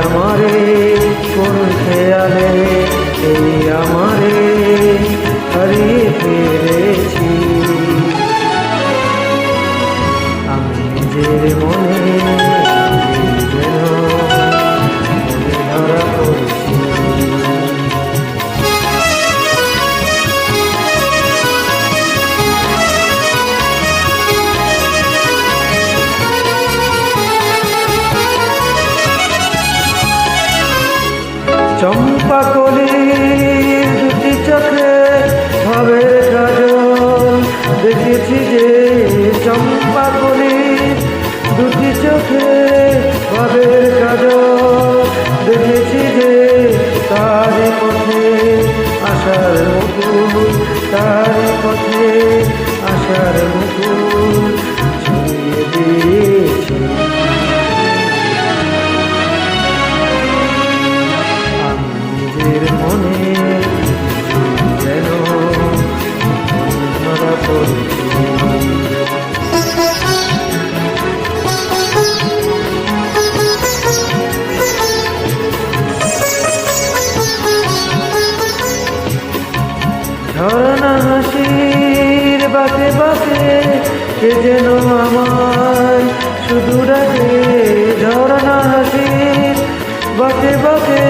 আমারে কোন খেয়ালে এই আমারে হারিয়ে ফেলেছি। আমি নিজের মনে যেন মনে ধরা পড়েছি। চম্পা কলির দুটি চোখে ভাবের কাজল দেখেছি যে, চম্পা কলির দুটি চোখে ভাবের কাজল দেখেছি যে, তার পথে আশার মুকুল, তার পথে আশার মুকুল ছড়িয়ে দিয়েছি। মনে যেন ধরা পড়েছি। ঝরনা হাসির বাঁকে বাঁকে কে যেন আমায় শুধু ডাকে, ঝরনা হাসির বাঁকে বাঁকে